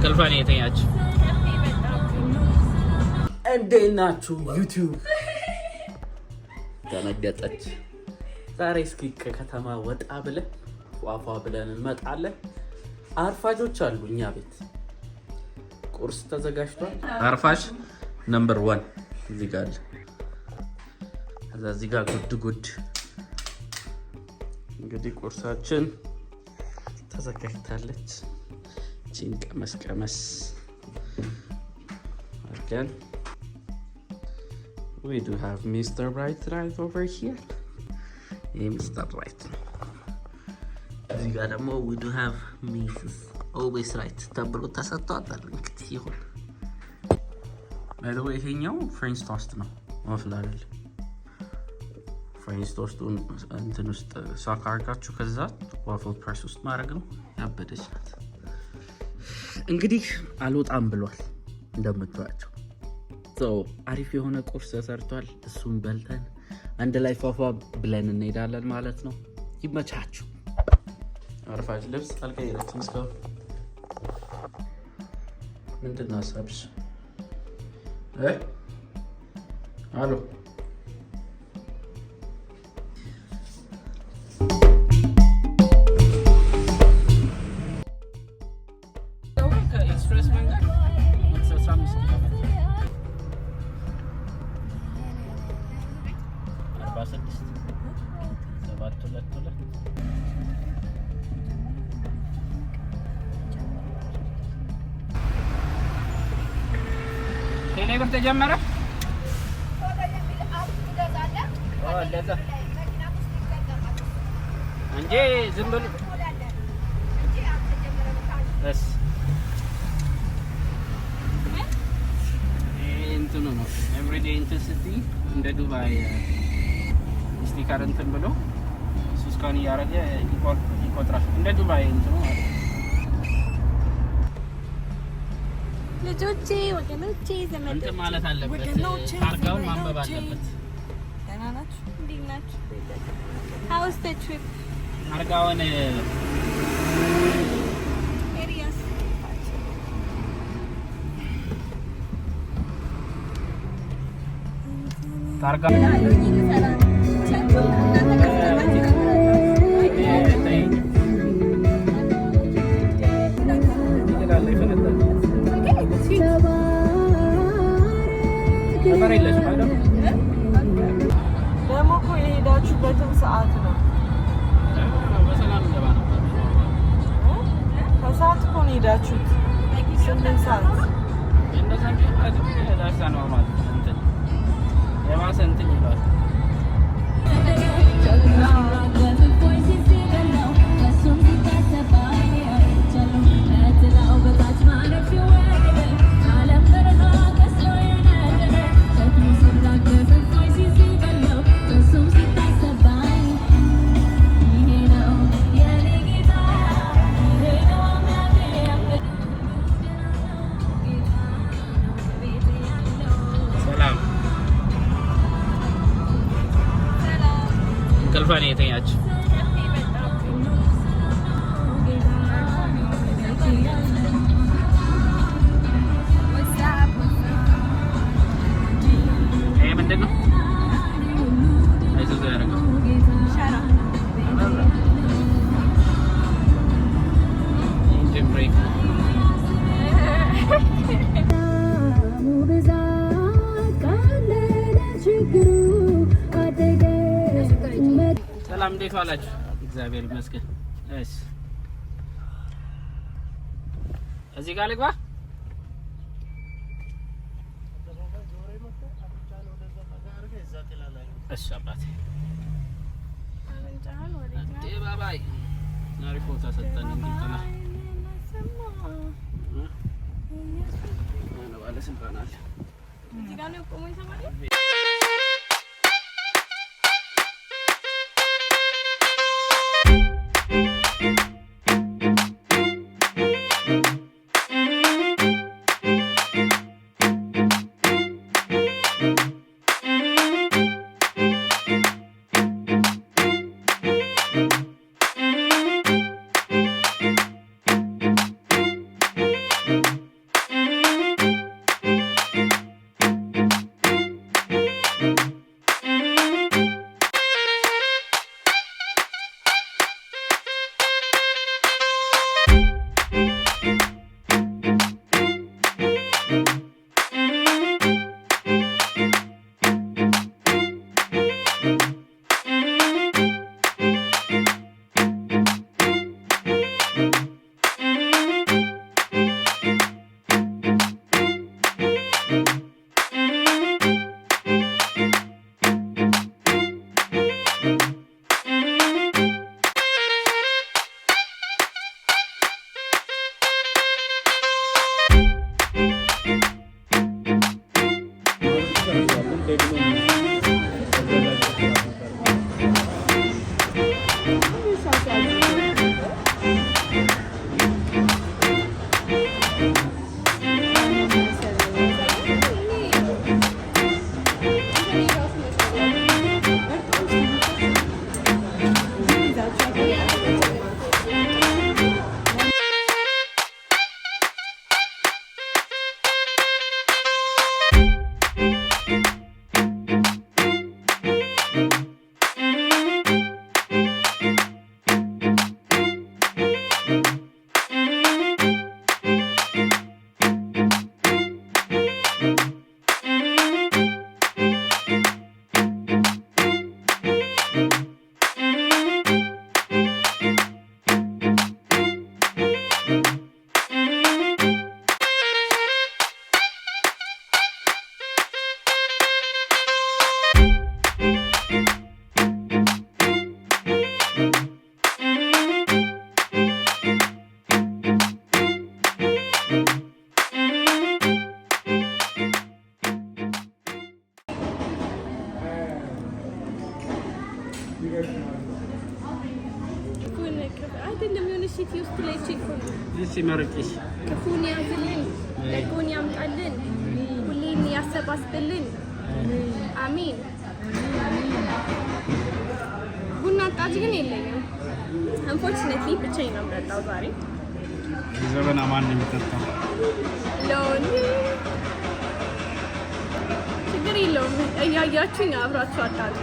እንቅልፋን የተኛች እንዴት ናችሁ? ዩቲዩብ ተነገጠች። ዛሬ እስኪ ከከተማ ወጣ ብለን ፏፏ ብለን እንመጣለን። አርፋጆች አሉ እኛ ቤት። ቁርስ ተዘጋጅቷል። አርፋሽ ነምበር 1 እዚህ ጋር አለ። እዚህ ጋር ጉድ እንግዲህ ቁርሳችን ተዘጋጅታለች። ቺን ቀመስ again. We do have Mr. Bright right over here. Yeah, Mr. Bright. እዚህ ጋር ደግሞ we do have Mrs. always right ተብሎ ተሰጥቷል። እንግዲህ ይሁን። by the way ይሄኛው ፍሬንች ቶስት ነው ወፍላል። ፍሬንች ቶስቱን እንትን ውስጥ ሳክ አድርጋችሁ ከዛ ዋፍል ፕሬስ ውስጥ ማድረግ ነው። ያበደች ናት። እንግዲህ አልወጣም ብሏል እንደምታዩቸው። አሪፍ የሆነ ቁርስ ተሰርቷል። እሱን በልተን አንድ ላይ ፏፏ ብለን እንሄዳለን ማለት ነው። ይመቻችሁ። አርፋጅ ልብስ አልቀየረችም እስካሁን። ምንድን ነው ሀሳብሽ? አሎ ቴሌብር ተጀመረ እንጂ ዝም ብሎ እስ እንትኑ ነው ኤቭሪዴይ እንትን ስትይ እንደ ዱባይ ስቲከር እንትን ብሎ ሱስካን ያረጀ ይቆጥራል እንደ ዱባይ እንትኑ ማለት ልጆቼ ወገኖቼ ዘመዶቼ ማለት አለበት። ታርጋውን ማንበብ አለበት። ደህና ናችሁ? እንዴት ናችሁ? How was the trip? ታርጋውን ኤሪያስ ታርጋ ደግሞ እኮ የሄዳችሁበትም ሰዓት ነው። በሰላም ገባ ነበር። ከሰዓት እኮ ነው የሄዳችሁት። 8 ሰዓት እንደዛ ዳሳ ኖርማል እንትን የባሰ እንትን ይላል። እንቅልፋን የተኛች ይሄ ምንድን ነው? አይዞህ ያደረገው ብሬክ ሰላም እንዴት ዋላችሁ? እግዚአብሔር ይመስገን። እሺ እዚህ ጋር ልግባ። እሺ አባቴ ባባይ አሪፍ ቦታ ሰጠን። እንዲጠና ባለስልጣን አለ እዚህ ጋር ነው ቆሞ ይሰማል። ሲመርቅሽ ክፉን ያዝልን ደጉን ያምጣልን ሁሌም ያሰባስብልን አሜን። ቡና አጣጭ ግን የለኝም። አንፎርቹኔትሊ ብቻዬን ነው የምጠጣው ዛሬ። ዘበና ማን ነው የሚጠጣው? ሎኒ ችግር የለውም። እያያችሁኝ አብራችሁ አጣጡ።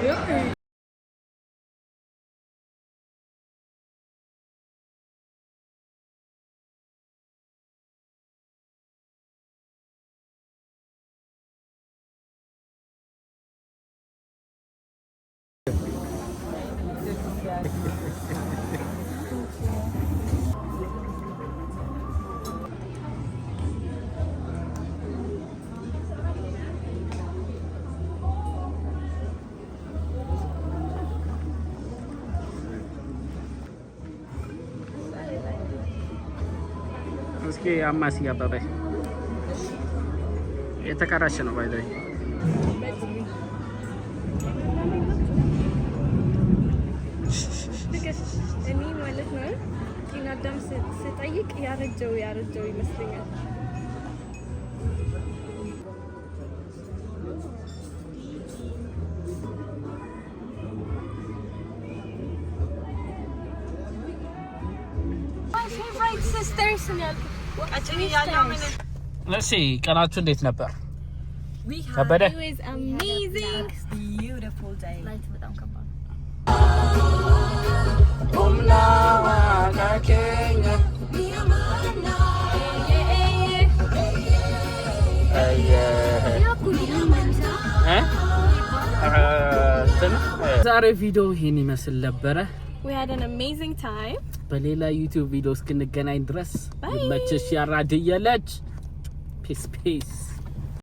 እስኪ አማሲ አባባይ የተቀራሽ ነው ባይዘይ እኔ ማለት ነው ጤና አዳም ስጠይቅ ያረጀው ይመስለኛል። እሺ ቀናችሁ እንዴት ነበር? ከበደ? It was amazing. Beautiful day. በጣም ከባድ ዛሬ ቪዲዮ ይሄን ይመስል ነበረ። We had an amazing time. በሌላ ዩቲዩብ ቪዲዮ እስክንገናኝ ድረስ ይመችሽ። ያራድየለች ፒስ